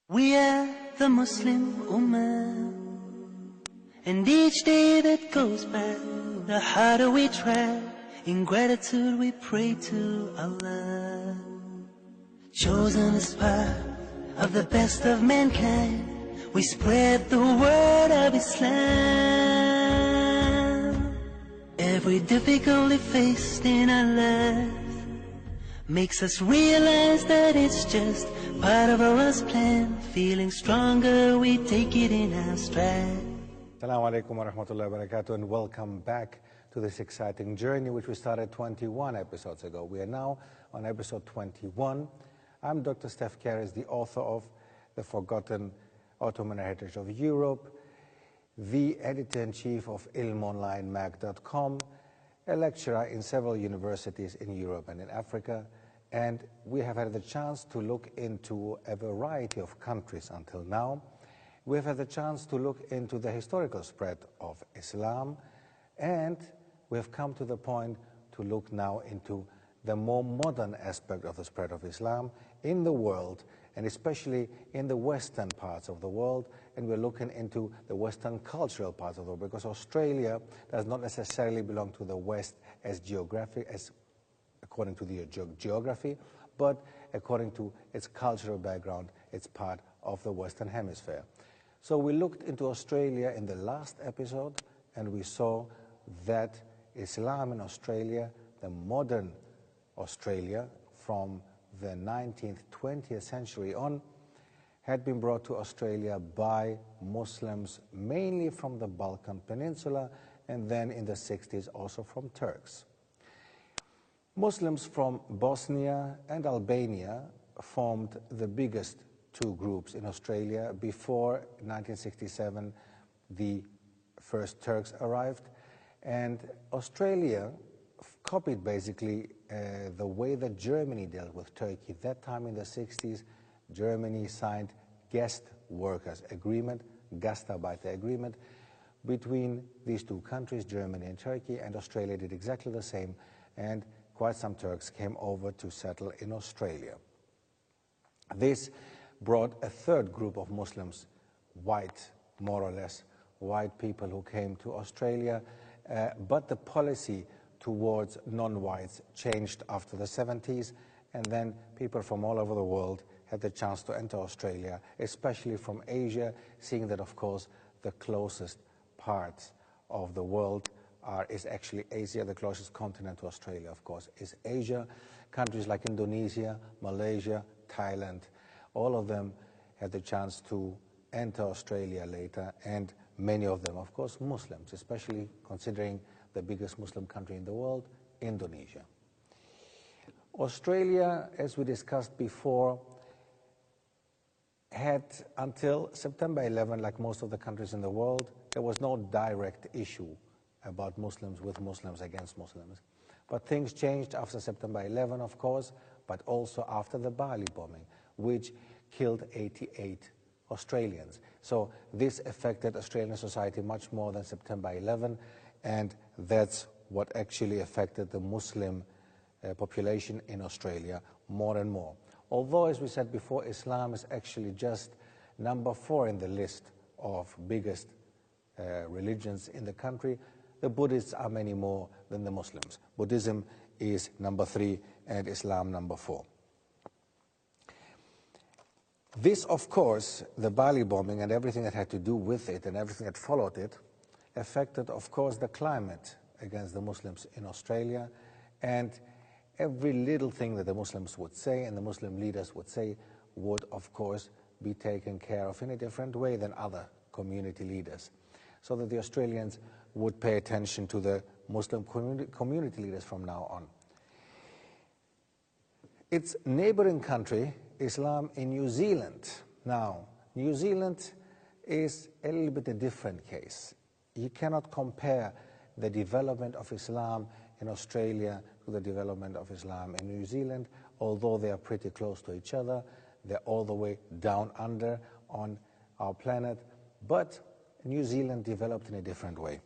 We are the Muslim Ummah, and each day that goes by, the harder we try. In gratitude we pray to Allah. Chosen as part of the best of mankind, we spread the word of Islam. Every difficulty faced in our life makes us realize that it's just part of Allah's plan. Feeling stronger, we take it in our stride. Assalamu alaikum wa rahmatullahi wa barakatuh, and welcome back to this exciting journey which we started 21 episodes ago. We are now on episode 21. I'm Dr. Steph Karras, the author of The Forgotten Ottoman Heritage of Europe, the editor-in-chief of ilmonlinemag.com, a lecturer in several universities in Europe and in Africa, and we have had the chance to look into a variety of countries until now. We have had the chance to look into the historical spread of Islam, and we have come to the point to look now into the more modern aspect of the spread of Islam in the world, and especially in the western parts of the world, and we're looking into the western cultural parts of the world, because Australia does not necessarily belong to the West as according to the geography, but according to its cultural background, it's part of the Western Hemisphere. So we looked into Australia in the last episode, and we saw that Islam in Australia, the modern Australia from the 19th, 20th century on, had been brought to Australia by Muslims, mainly from the Balkan Peninsula, and then in the 60s also from Turks. Muslims from Bosnia and Albania formed the biggest two groups in Australia. Before 1967, the first Turks arrived, and Australia copied basically the way that Germany dealt with Turkey. That time in the 60s, Germany signed guest workers agreement, Gastarbeiter agreement, between these two countries, Germany and Turkey, and Australia did exactly the same, and quite some Turks came over to settle in Australia. This brought a third group of Muslims, white, more or less, white people who came to Australia, but the policy towards non-whites changed after the 70s, and then people from all over the world had the chance to enter Australia, especially from Asia, seeing that, of course, the closest parts of the world is actually Asia. The closest continent to Australia, of course, is Asia. Countries like Indonesia, Malaysia, Thailand, all of them had the chance to enter Australia later, and many of them, of course, Muslims, especially considering the biggest Muslim country in the world, Indonesia. Australia, as we discussed before, had until September 11, like most of the countries in the world, there was no direct issue about Muslims with Muslims against Muslims. But things changed after September 11, of course, but also after the Bali bombing, which killed 88 Australians. So this affected Australian society much more than September 11, and that's what actually affected the Muslim population in Australia more and more. Although, as we said before, Islam is actually just number 4 in the list of biggest religions in the country, the Buddhists are many more than the Muslims. Buddhism is number 3 and Islam number 4. This, of course, the Bali bombing and everything that had to do with it and everything that followed it, affected, of course, the climate against the Muslims in Australia, and every little thing that the Muslims would say and the Muslim leaders would say would, of course, be taken care of in a different way than other community leaders, so that the Australians would pay attention to the Muslim community leaders from now on. Its neighboring country, Islam in New Zealand. Now, New Zealand is a little bit a different case. You cannot compare the development of Islam in Australia to the development of Islam in New Zealand, although they are pretty close to each other. They're all the way down under on our planet, but New Zealand developed in a different way.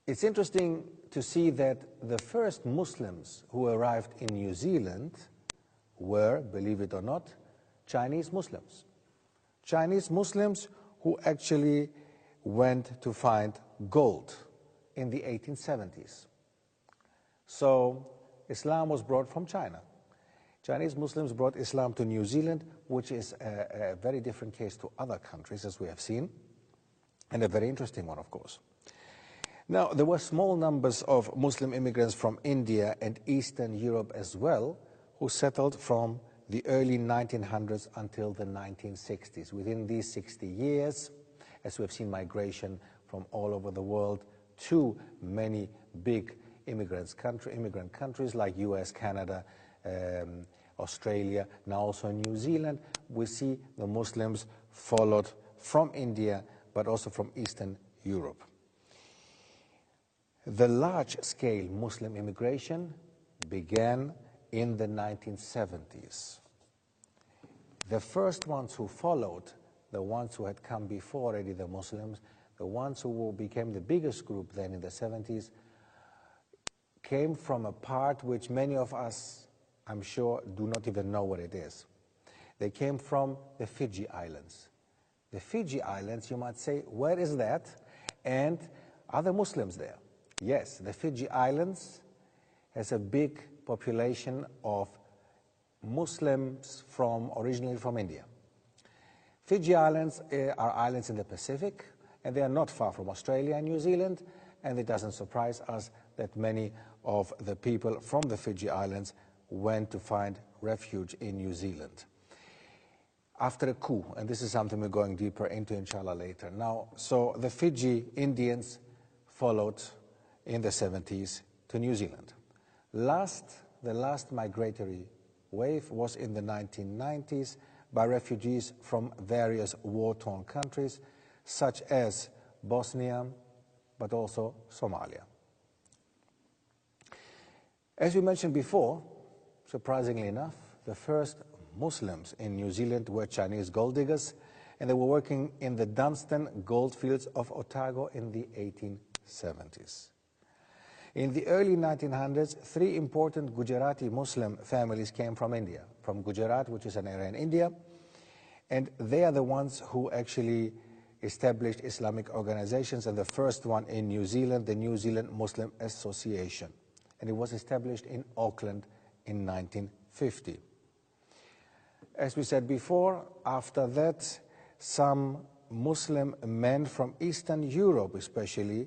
It's interesting to see that the first Muslims who arrived in New Zealand were, believe it or not, Chinese Muslims. Chinese Muslims who actually went to find gold in the 1870s. So Islam was brought from China. Chinese Muslims brought Islam to New Zealand, which is a very different case to other countries, as we have seen, and a very interesting one, of course. Now, there were small numbers of Muslim immigrants from India and Eastern Europe as well, who settled from the early 1900s until the 1960s. Within these 60 years, as we have seen migration from all over the world to many big immigrant countries like US, Canada, Australia, now also New Zealand, we see the Muslims followed from India, but also from Eastern Europe. The large-scale Muslim immigration began in the 1970s. The first ones who followed, the ones who had come before already, the Muslims, the ones who became the biggest group then in the 70s, came from a part which many of us, I'm sure, do not even know what it is. They came from the Fiji Islands. The Fiji Islands, you might say, where is that? And are there Muslims there? Yes, the Fiji Islands has a big population of Muslims originally from India. Fiji Islands are islands in the Pacific, and they are not far from Australia and New Zealand, and it doesn't surprise us that many of the people from the Fiji Islands went to find refuge in New Zealand after a coup, and this is something we're going deeper into, inshallah, later. Now, so the Fiji Indians followed in the 70s to New Zealand. The last migratory wave was in the 1990s by refugees from various war-torn countries, such as Bosnia, but also Somalia. As we mentioned before, surprisingly enough, the first Muslims in New Zealand were Chinese gold diggers, and they were working in the Dunstan goldfields of Otago in the 1870s. In the early 1900s, 3 important Gujarati Muslim families came from India, from Gujarat, which is an area in India, and they are the ones who actually established Islamic organizations, and the first one in New Zealand, the New Zealand Muslim Association, and it was established in Auckland in 1950. As we said before, after that, some Muslim men from Eastern Europe especially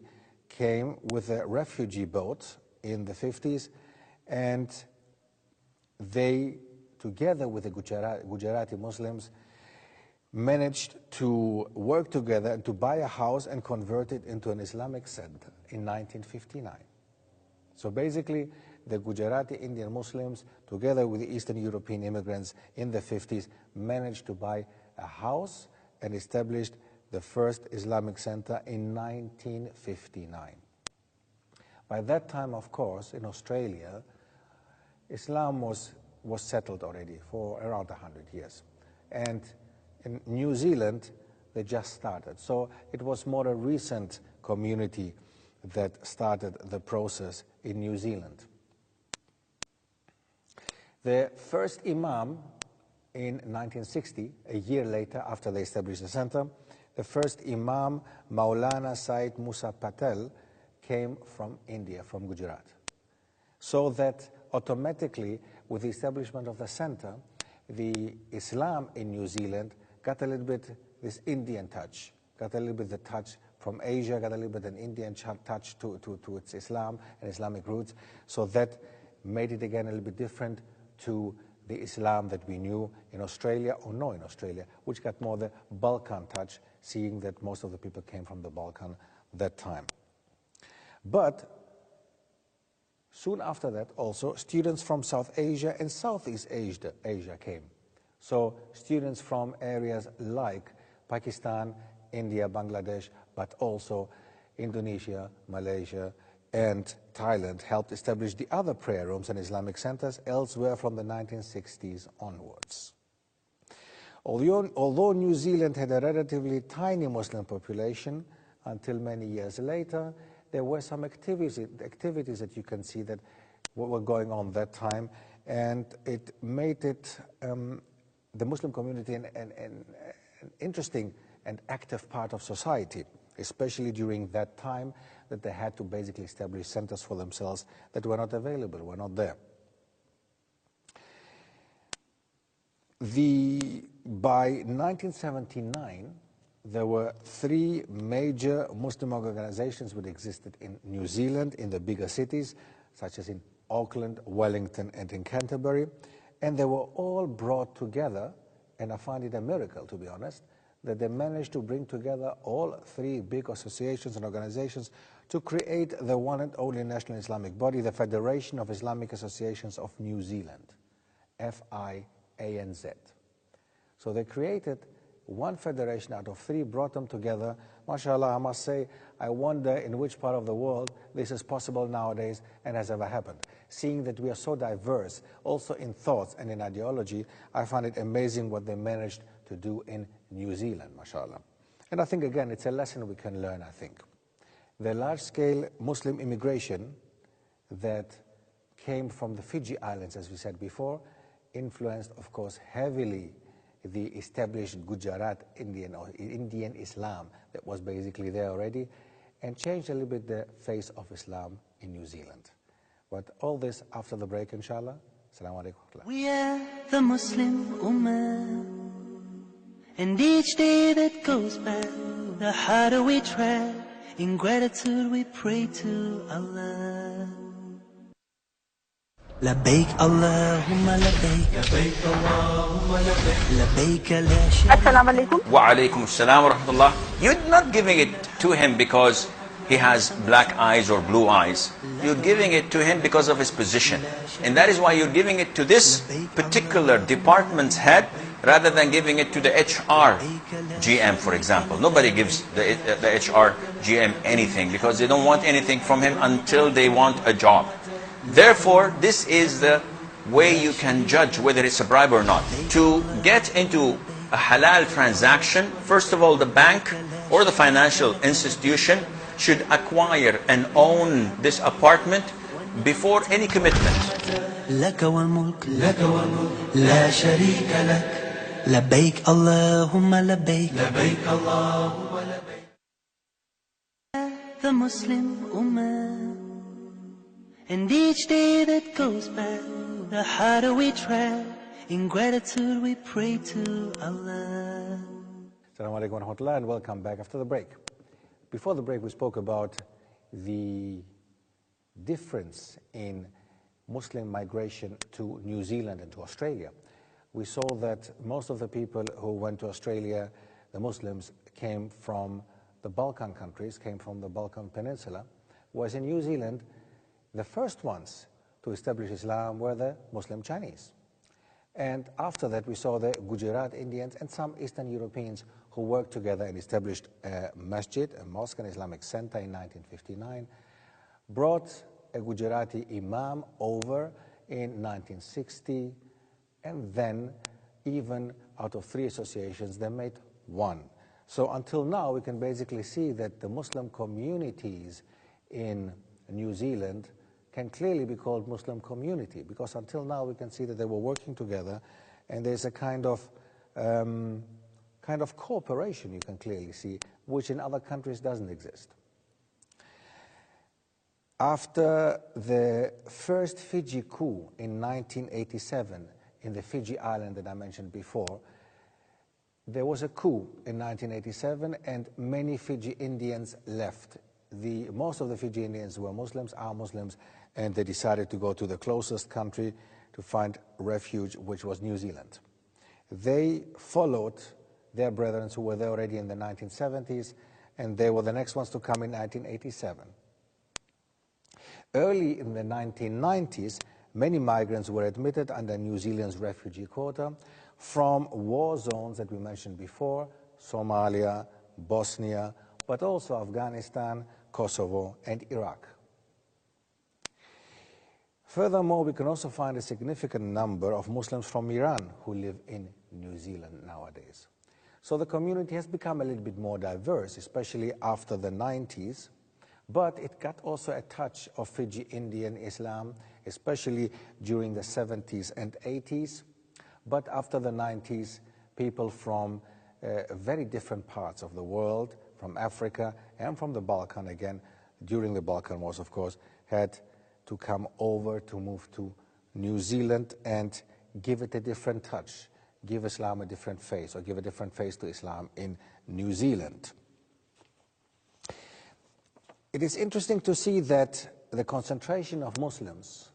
came with a refugee boat in the 50s, and they, together with the Gujarati Muslims, managed to work together and to buy a house and convert it into an Islamic center in 1959. So basically, the Gujarati Indian Muslims, together with the Eastern European immigrants in the 50s, managed to buy a house and established the first Islamic center in 1959. By that time, of course, in Australia, Islam was settled already for around 100 years. And in New Zealand, they just started. So it was more a recent community that started the process in New Zealand. The first Imam in 1960, a year later after they established the center, the first Imam, Maulana Syed Musa Patel, came from India, from Gujarat. So that automatically, with the establishment of the center, the Islam in New Zealand got a little bit this Indian touch, got a little bit the touch from Asia, got a little bit an Indian touch to its Islam and Islamic roots. So that made it again a little bit different to the Islam that we knew in Australia, or no in Australia, which got more the Balkan touch, seeing that most of the people came from the Balkan that time. But soon after that also, students from South Asia and Southeast Asia came. So students from areas like Pakistan, India, Bangladesh, but also Indonesia, Malaysia, and Thailand helped establish the other prayer rooms and Islamic centers elsewhere from the 1960s onwards. Although New Zealand had a relatively tiny Muslim population, until many years later, there were some activities that you can see that were going on that time, and it made it the Muslim community an interesting and active part of society, especially during that time that they had to basically establish centers for themselves that were not available, were not there. By 1979, there were 3 major Muslim organizations that existed in New Zealand, in the bigger cities, such as in Auckland, Wellington, and in Canterbury, and they were all brought together, and I find it a miracle, to be honest, that they managed to bring together all 3 big associations and organizations to create the one and only national Islamic body, the Federation of Islamic Associations of New Zealand, FIANZ. So they created one federation out of 3, brought them together. MashaAllah, I must say, I wonder in which part of the world this is possible nowadays and has ever happened. Seeing that we are so diverse, also in thoughts and in ideology, I find it amazing what they managed to do in New Zealand, MashaAllah. And I think, again, it's a lesson we can learn, I think. The large-scale Muslim immigration that came from the Fiji Islands, as we said before, influenced, of course, heavily the established Gujarat Indian Islam that was basically there already, and changed a little bit the face of Islam in New Zealand. But all this after the break, inshallah. Assalamu alaikum. We are the Muslim Ummah, and each day that goes by, the harder we try. In gratitude we pray to Allah. لبيك اللهم لبيك لبيك اللهم لبيك لبيك لا شريك. Assalamu alaikum. Wa alaikum assalam wa rahmatullah. You're not giving it to him because he has black eyes or blue eyes. You're giving it to him because of his position. And that is why you're giving it to this particular department's head rather than giving it to the HR GM, for example. Nobody gives the HR GM anything because they don't want anything from him until they want a job. Therefore, this is the way you can judge whether it's a bribe or not. To get into a halal transaction, first of all, the bank or the financial institution should acquire and own this apartment before any commitment. لك والملك لك والملك لا شريك لك لبيك اللهم لبيك لبيك اللهم لبيك. The Muslim Ummah, and each day that goes by, the harder we try. In gratitude we pray to Allah. Assalamu alaikum wa rahmatullah, and welcome back after the break. Before the break, we spoke about the difference in Muslim migration to New Zealand and to Australia. We saw that most of the people who went to Australia, the Muslims, came from the Balkan countries, came from the Balkan Peninsula, whereas in New Zealand, the first ones to establish Islam were the Muslim Chinese. And after that, we saw the Gujarat Indians and some Eastern Europeans who worked together and established a masjid, a mosque and Islamic center in 1959, brought a Gujarati imam over in 1960, and then even out of 3 associations, they made 1. So until now, we can basically see that the Muslim communities in New Zealand can clearly be called Muslim community, because until now we can see that they were working together, and there's a kind of cooperation you can clearly see, which in other countries doesn't exist. After the first Fiji coup in 1987 in the Fiji island that I mentioned before, there was a coup in 1987 and many Fiji Indians left. Most of the Fiji Indians were Muslims, are Muslims, and they decided to go to the closest country to find refuge, which was New Zealand. They followed their brethren who were there already in the 1970s, and they were the next ones to come in 1987. Early in the 1990s, many migrants were admitted under New Zealand's refugee quota from war zones that we mentioned before, Somalia, Bosnia, but also Afghanistan, Kosovo, and Iraq. Furthermore, we can also find a significant number of Muslims from Iran who live in New Zealand nowadays. So the community has become a little bit more diverse, especially after the 90s, but it got also a touch of Fiji Indian Islam, especially during the 70s and 80s. But after the 90s, people from very different parts of the world, from Africa and from the Balkan again, during the Balkan Wars, of course, had to come over to move to New Zealand and give it a different touch, give Islam a different face, or give a different face to Islam in New Zealand. It is interesting to see that the concentration of Muslims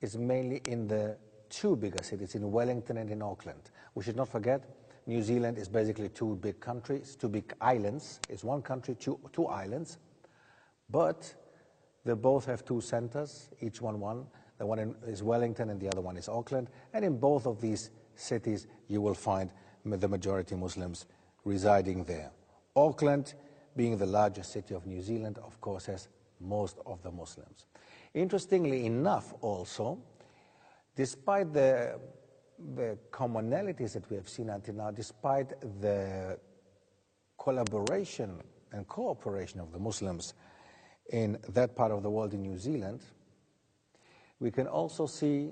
is mainly in the two bigger cities, in Wellington and in Auckland. We should not forget, New Zealand is basically two big countries, two big islands. It's one country, two islands, but they both have two centers, each one. The one is Wellington and the other one is Auckland. And in both of these cities, you will find the majority Muslims residing there. Auckland, being the largest city of New Zealand, of course, has most of the Muslims. Interestingly enough, also, despite the commonalities that we have seen until now, despite the collaboration and cooperation of the Muslims in that part of the world in New Zealand, we can also see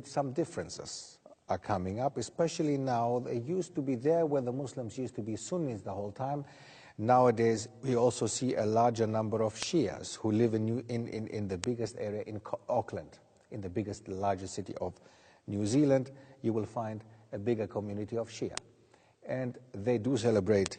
some differences are coming up, especially now. They used to be there where the Muslims used to be Sunnis the whole time. Nowadays, we also see a larger number of Shias who live in the biggest area in Auckland, in the largest city of New Zealand. You will find a bigger community of Shia. And they do celebrate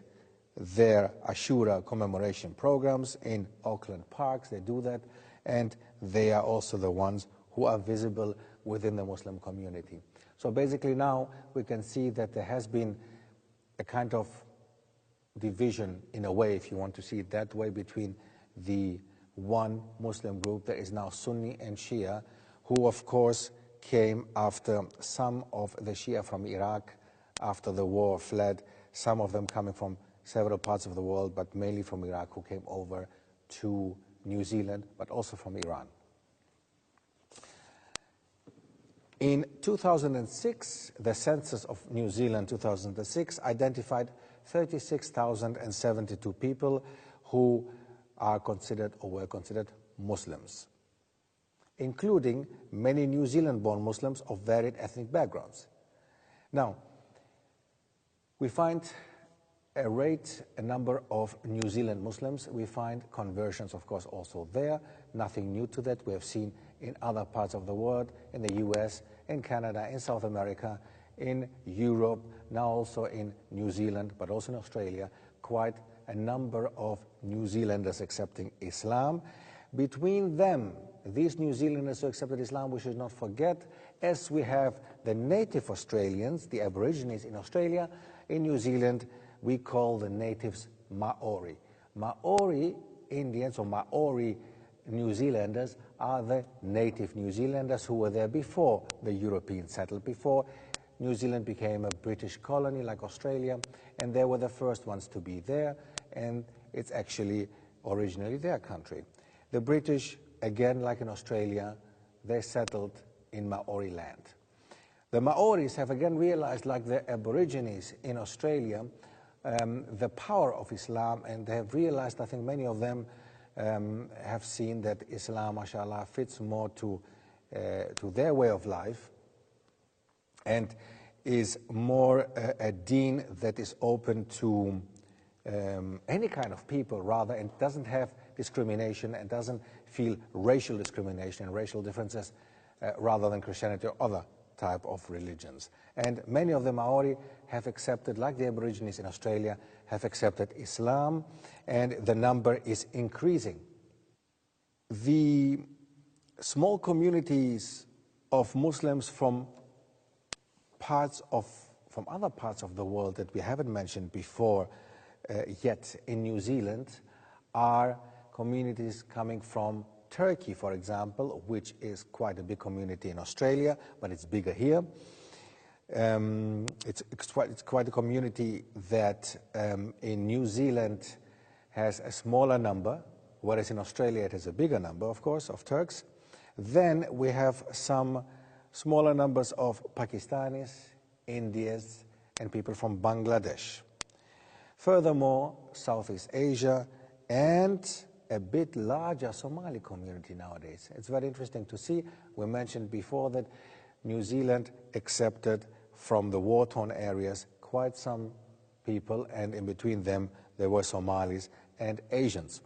their Ashura commemoration programs in Auckland parks. They do that. And they are also the ones who are visible within the Muslim community. So basically now we can see that there has been a kind of division, in a way, if you want to see it that way, between the one Muslim group that is now Sunni and Shia, who of course came after some of the Shia from Iraq after the war fled, some of them coming from several parts of the world, but mainly from Iraq, who came over to New Zealand, but also from Iran. In 2006, the census of New Zealand 2006 identified 36,072 people who are considered or were considered Muslims, including many New Zealand-born Muslims of varied ethnic backgrounds. Now, we find a number of New Zealand Muslims. We find conversions, of course, also there. Nothing new to that. We have seen in other parts of the world, in the US, in Canada, in South America, in Europe, now also in New Zealand, but also in Australia, quite a number of New Zealanders accepting Islam. Between them, these New Zealanders who accepted Islam, we should not forget, as we have the native Australians, the Aborigines in Australia, in New Zealand, we call the natives Maori. Maori Indians or Maori New Zealanders are the native New Zealanders who were there before the Europeans settled, before New Zealand became a British colony like Australia, and they were the first ones to be there, and it's actually originally their country. The British, again, like in Australia, they settled in Maori land. The Maoris have again realized, like the Aborigines in Australia, the power of Islam, and they have realized, I think many of them have seen that Islam, mashallah, fits more to their way of life and is more a deen that is open to any kind of people, rather, and doesn't have discrimination and doesn't feel racial discrimination and racial differences rather than Christianity or other type of religions. And many of the Maori have accepted, like the Aborigines in Australia, have accepted Islam, and the number is increasing. The small communities of Muslims from other parts of the world that we haven't mentioned before yet in New Zealand are communities coming from Turkey, for example, which is quite a big community in Australia, but it's bigger here. It's quite a community that in New Zealand has a smaller number, whereas in Australia it has a bigger number, of course, of Turks. Then we have some smaller numbers of Pakistanis, Indians, and people from Bangladesh. Furthermore, Southeast Asia and a bit larger Somali community nowadays. It's very interesting to see. We mentioned before that New Zealand accepted from the war-torn areas quite some people, and in between them there were Somalis and Asians.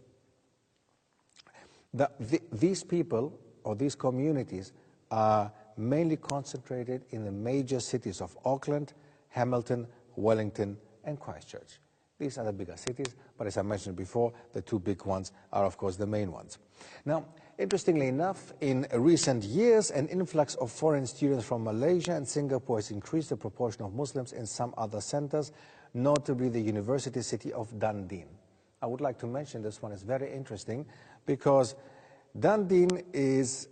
These people, or these communities, are mainly concentrated in the major cities of Auckland, Hamilton, Wellington, and Christchurch. These are the bigger cities, but as I mentioned before, the two big ones are, of course, the main ones. Now, interestingly enough, in recent years, an influx of foreign students from Malaysia and Singapore has increased the proportion of Muslims in some other centers, notably the university city of Dunedin. I would like to mention this one is very interesting because Dunedin is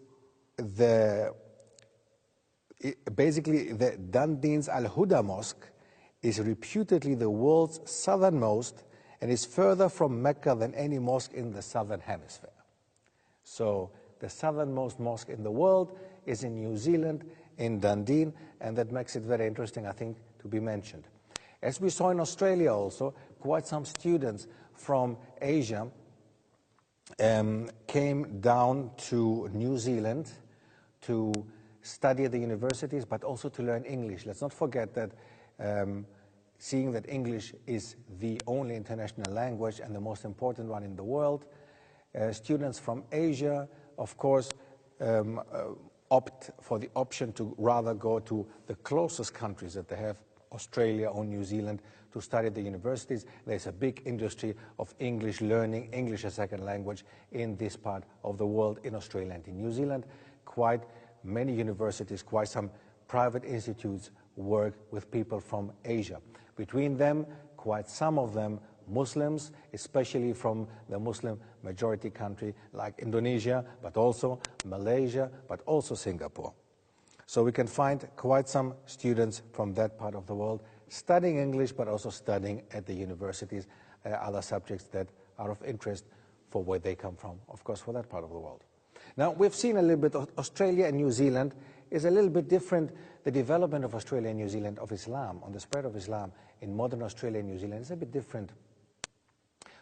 basically the Dunedin's Al-Huda Mosque is reputedly the world's southernmost and is further from Mecca than any mosque in the southern hemisphere. So the southernmost mosque in the world is in New Zealand, in Dunedin, and that makes it very interesting, I think, to be mentioned. As we saw in Australia also, quite some students from Asia came down to New Zealand to study at the universities, but also to learn English. Let's not forget that seeing that English is the only international language and the most important one in the world, students from Asia, of course, opt for the option to rather go to the closest countries that they have, Australia or New Zealand, to study at the universities. There's a big industry of English learning, English as a second language in this part of the world, in Australia and in New Zealand. Quite many universities, quite some private institutes work with people from Asia. Between them, quite some of them Muslims, especially from the Muslim majority country like Indonesia, but also Malaysia, but also Singapore. So we can find quite some students from that part of the world studying English, but also studying at the universities, other subjects that are of interest for where they come from, of course, for that part of the world. Now, we've seen a little bit of Australia and New Zealand is a little bit different. The development of Australia and New Zealand, of Islam, on the spread of Islam in modern Australia and New Zealand is a bit different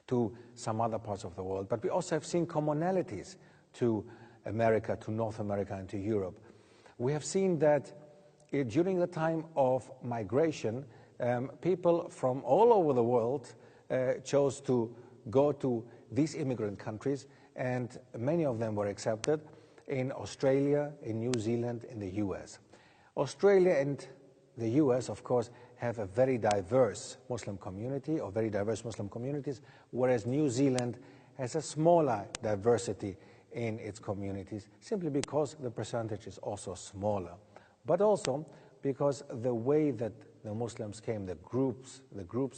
to some other parts of the world. But we also have seen commonalities to America, to North America, and to Europe. We have seen that during the time of migration, people from all over the world chose to go to these immigrant countries, and many of them were accepted in Australia, in New Zealand, in the US. Australia and the US, of course, have a very diverse Muslim community, or very diverse Muslim communities, whereas New Zealand has a smaller diversity in its communities, simply because the percentage is also smaller, but also because the way that the Muslims came, the groups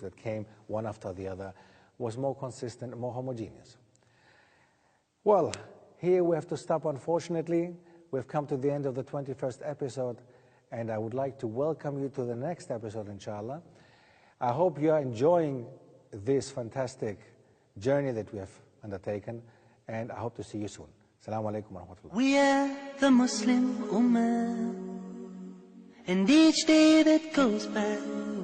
that came one after the other, was more consistent, more homogeneous. Well, here we have to stop, unfortunately. We've come to the end of the 21st episode, and I would like to welcome you to the next episode, inshallah. I hope you are enjoying this fantastic journey that we have undertaken, and I hope to see you soon. Assalamu alaikum wa rahmatullah. We are the Muslim Ummah, and each day that goes by,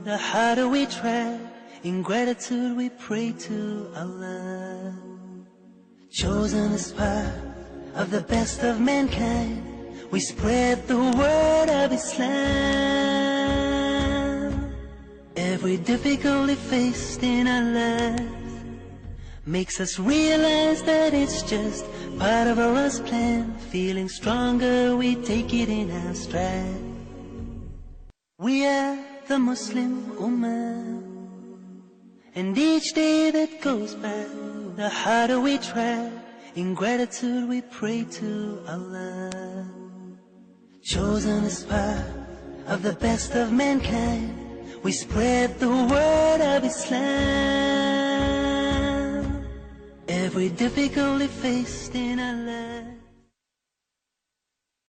the harder we try. In gratitude we pray to Allah. Chosen as part of the best of mankind, we spread the word of Islam. Every difficulty faced in our lives makes us realize that it's just part of Allah's plan. Feeling stronger, we take it in our stride. We are the Muslim Ummah, and each day that goes by, the harder we try. In gratitude we pray to Allah. Chosen as part of the best of mankind, we spread the word of Islam. Every difficulty faced in our lives